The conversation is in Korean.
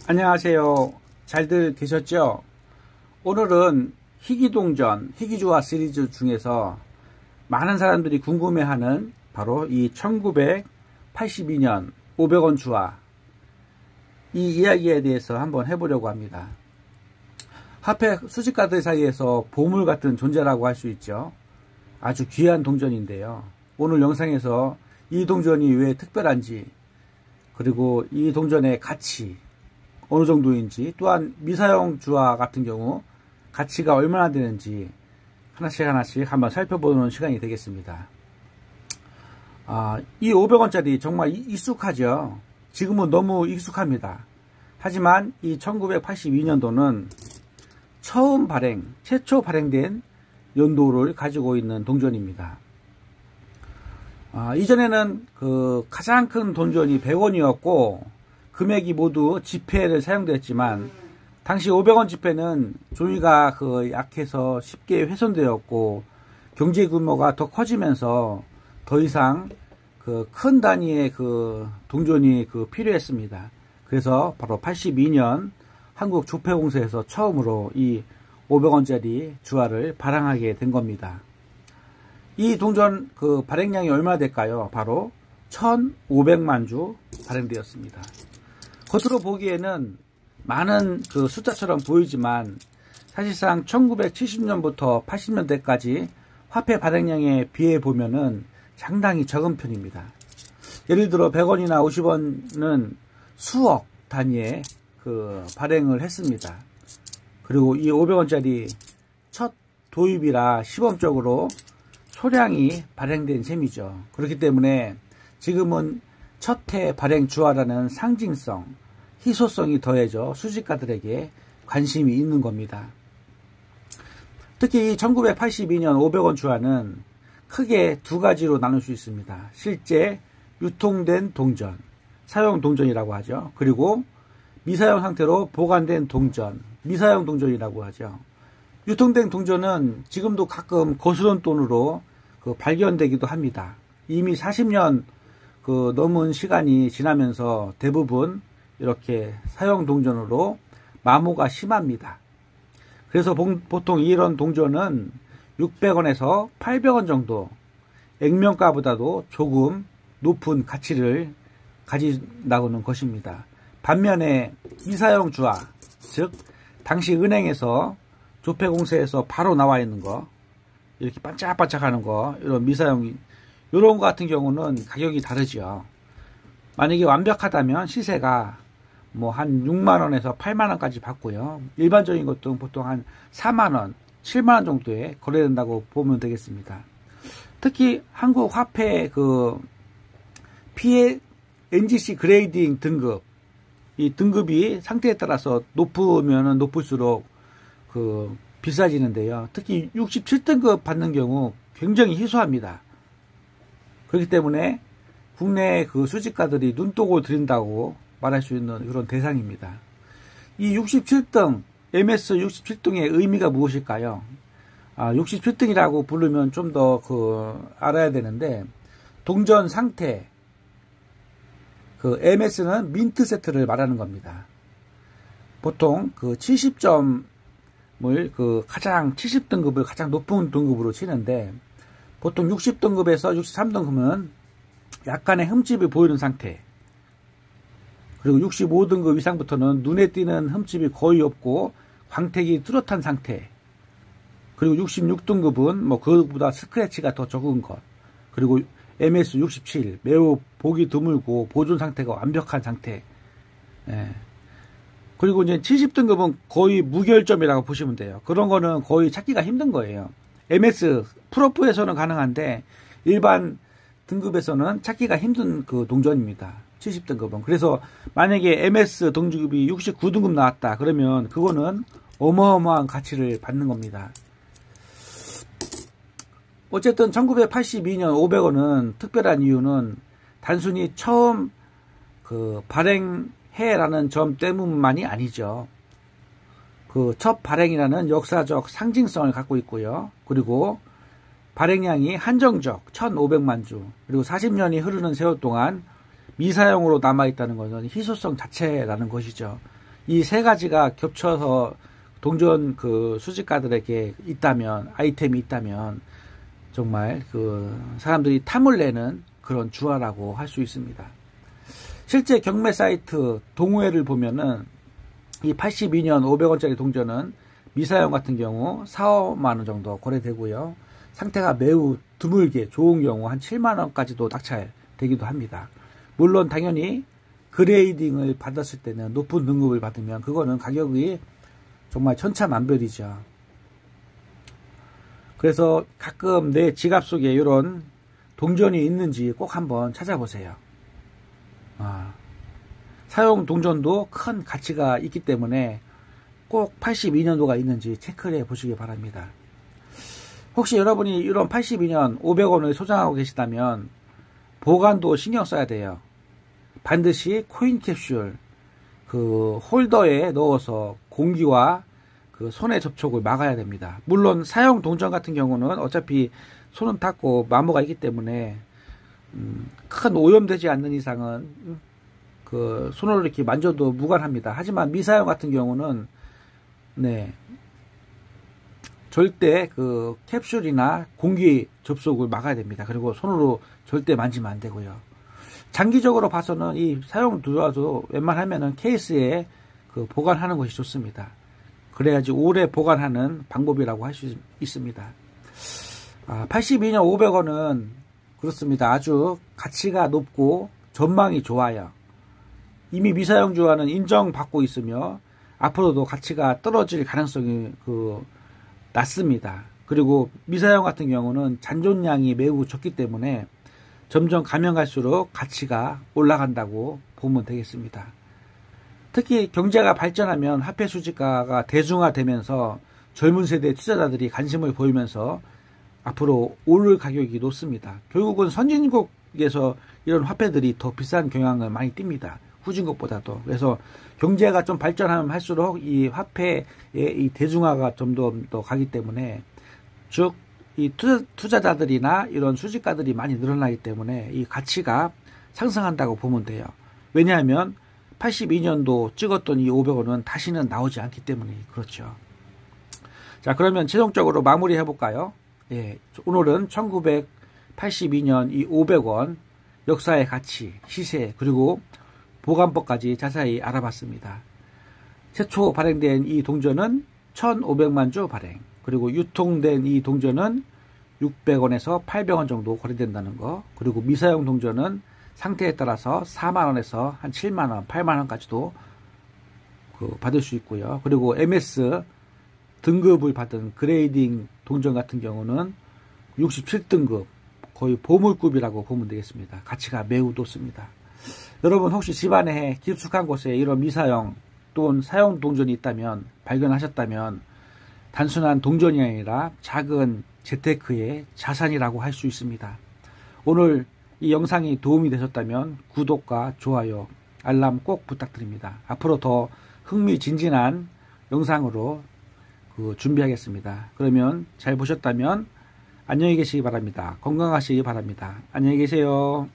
안녕하세요. 잘들 계셨죠? 오늘은 희귀동전, 희귀주화 시리즈 중에서 많은 사람들이 궁금해하는 바로 이 1982년 500원 주화, 이 이야기에 대해서 한번 해보려고 합니다. 화폐 수집가들 사이에서 보물 같은 존재라고 할 수 있죠. 아주 귀한 동전인데요. 오늘 영상에서 이 동전이 왜 특별한지, 그리고 이 동전의 가치 어느 정도인지, 또한 미사용 주화 같은 경우 가치가 얼마나 되는지 하나씩 한번 살펴보는 시간이 되겠습니다. 이 500원짜리 정말 익숙하죠. 지금은 너무 익숙합니다. 하지만 이 1982년도는 처음 발행, 최초 발행된 연도를 가지고 있는 동전입니다. 이전에는 가장 큰 동전이 100원이었고 금액이 모두 지폐를 사용되었지만, 당시 500원 지폐는 종이가 약해서 쉽게 훼손되었고 경제 규모가 더 커지면서 더 이상 큰 단위의 동전이 필요했습니다. 그래서 바로 82년 한국조폐공사에서 처음으로 이 500원짜리 주화를 발행하게 된 겁니다. 이 동전 발행량이 얼마나 될까요? 바로 1500만 주 발행되었습니다. 겉으로 보기에는 많은 숫자처럼 보이지만 사실상 1970년부터 80년대까지 화폐 발행량에 비해 보면은 상당히 적은 편입니다. 예를 들어 100원이나 50원은 수억 단위의 발행을 했습니다. 그리고 이 500원짜리 첫 도입이라 시범적으로 소량이 발행된 셈이죠. 그렇기 때문에 지금은 첫 해 발행 주화라는 상징성, 희소성이 더해져 수집가들에게 관심이 있는 겁니다. 특히 이 1982년 500원 주화는 크게 두 가지로 나눌 수 있습니다. 실제 유통된 동전, 사용 동전이라고 하죠. 그리고 미사용 상태로 보관된 동전, 미사용 동전이라고 하죠. 유통된 동전은 지금도 가끔 거스른 돈으로 발견되기도 합니다. 이미 40년 넘은 시간이 지나면서 대부분 이렇게 사용 동전으로 마모가 심합니다. 그래서 보통 이런 동전은 600원에서 800원 정도, 액면가보다도 조금 높은 가치를 가진다고는 것입니다. 반면에 미사용 주화, 즉 당시 은행에서 조폐공사에서 바로 나와 있는 거, 이렇게 반짝반짝하는 거, 이런 미사용, 이런 거 같은 경우는 가격이 다르죠. 만약에 완벽하다면 시세가 한 6만원에서 8만원까지 받고요. 일반적인 것도 보통 한 4만원, 7만원 정도에 거래된다고 보면 되겠습니다. 특히 한국 화폐 NGC 그레이딩 등급, 이 등급이 상태에 따라서 높으면 높을수록 비싸지는데요. 특히 67등급 받는 경우 굉장히 희소합니다. 그렇기 때문에 국내 수집가들이 눈독을 들인다고 말할 수 있는 그런 대상입니다. 이 67등, MS 67등의 의미가 무엇일까요? 67등이라고 부르면 좀 더 알아야 되는데, 동전 상태, MS는 민트 세트를 말하는 겁니다. 보통 70점을 70등급을 가장 높은 등급으로 치는데, 보통 60등급에서 63등급은 약간의 흠집이 보이는 상태, 그리고 65등급 이상부터는 눈에 띄는 흠집이 거의 없고 광택이 뚜렷한 상태, 그리고 66등급은 그것보다 스크래치가 더 적은 것, 그리고 MS 67 매우 보기 드물고 보존 상태가 완벽한 상태, 그리고 이제 70등급은 거의 무결점이라고 보시면 돼요. 그런 거는 거의 찾기가 힘든 거예요. MS 프로프에서는 가능한데 일반 등급에서는 찾기가 힘든 동전입니다. 70등급은. 그래서 만약에 MS 등급이 69등급 나왔다 그러면 그거는 어마어마한 가치를 받는 겁니다. 어쨌든 1982년 500원은 특별한 이유는 단순히 처음 발행해라는 점 때문만이 아니죠. 첫 발행이라는 역사적 상징성을 갖고 있고요. 그리고 발행량이 한정적 1500만 주, 그리고 40년이 흐르는 세월 동안 미사용으로 남아있다는 것은 희소성 자체라는 것이죠. 이 세 가지가 겹쳐서 동전 그 수집가들에게 있다면, 아이템이 있다면 정말 그 사람들이 탐을 내는 그런 주화라고 할 수 있습니다. 실제 경매 사이트 동호회를 보면은 이 82년 500원짜리 동전은 미사용 같은 경우 4, 5만원 정도 거래되고요. 상태가 매우 드물게 좋은 경우 한 7만원까지도 낙찰되기도 합니다. 물론 당연히 그레이딩을 받았을 때는 높은 등급을 받으면 그거는 가격이 정말 천차만별이죠. 그래서 가끔 내 지갑 속에 이런 동전이 있는지 꼭 한번 찾아보세요. 사용 동전도 큰 가치가 있기 때문에 꼭 82년도가 있는지 체크를 해 보시기 바랍니다. 혹시 여러분이 이런 82년 500원을 소장하고 계시다면 보관도 신경 써야 돼요. 반드시 코인 캡슐 그 홀더에 넣어서 공기와 그 손의 접촉을 막아야 됩니다. 물론 사용 동전 같은 경우는 어차피 손은 닿고 마모가 있기 때문에 큰 오염되지 않는 이상은 그 손으로 이렇게 만져도 무관합니다. 하지만 미사용 같은 경우는 절대 그 캡슐이나 공기 접속을 막아야 됩니다. 그리고 손으로 절대 만지면 안 되고요. 장기적으로 봐서는 이 사용 두어도 웬만하면은 케이스에 그 보관하는 것이 좋습니다. 그래야지 오래 보관하는 방법이라고 할 수 있습니다. 82년 500원은 그렇습니다. 아주 가치가 높고 전망이 좋아요. 이미 미사용 주화는 인정받고 있으며 앞으로도 가치가 떨어질 가능성이 낮습니다. 그리고 미사용 같은 경우는 잔존량이 매우 적기 때문에 점점 가면 갈수록 가치가 올라간다고 보면 되겠습니다. 특히 경제가 발전하면 화폐 수집가가 대중화되면서 젊은 세대 투자자들이 관심을 보이면서 앞으로 오를 가격이 높습니다. 결국은 선진국에서 이런 화폐들이 더 비싼 경향을 많이 띱니다. 후진국보다도. 그래서 경제가 좀 발전하면 할수록 이 화폐의 이 대중화가 좀 더 가기 때문에 즉 이 투자자들이나 이런 수집가들이 많이 늘어나기 때문에 이 가치가 상승한다고 보면 돼요. 왜냐하면 82년도 찍었던 이 500원은 다시는 나오지 않기 때문에 그렇죠. 자, 그러면 최종적으로 마무리 해볼까요? 예, 오늘은 1982년 이 500원 역사의 가치, 시세, 그리고 보관법까지 자세히 알아봤습니다. 최초 발행된 이 동전은 1500만 주 발행, 그리고 유통된 이 동전은 600원에서 800원 정도 거래된다는 거, 그리고 미사용 동전은 상태에 따라서 4만원에서 한 7만원, 8만원까지도 받을 수 있고요. 그리고 MS 등급을 받은 그레이딩 동전 같은 경우는 67등급, 거의 보물급이라고 보면 되겠습니다. 가치가 매우 높습니다. 여러분 혹시 집안에 깊숙한 곳에 이런 미사용 또는 사용 동전이 있다면, 발견하셨다면 단순한 동전이 아니라 작은 재테크의 자산이라고 할 수 있습니다. 오늘 이 영상이 도움이 되셨다면 구독과 좋아요, 알람 꼭 부탁드립니다. 앞으로 더 흥미진진한 영상으로 준비하겠습니다. 그러면 잘 보셨다면 안녕히 계시기 바랍니다. 건강하시기 바랍니다. 안녕히 계세요.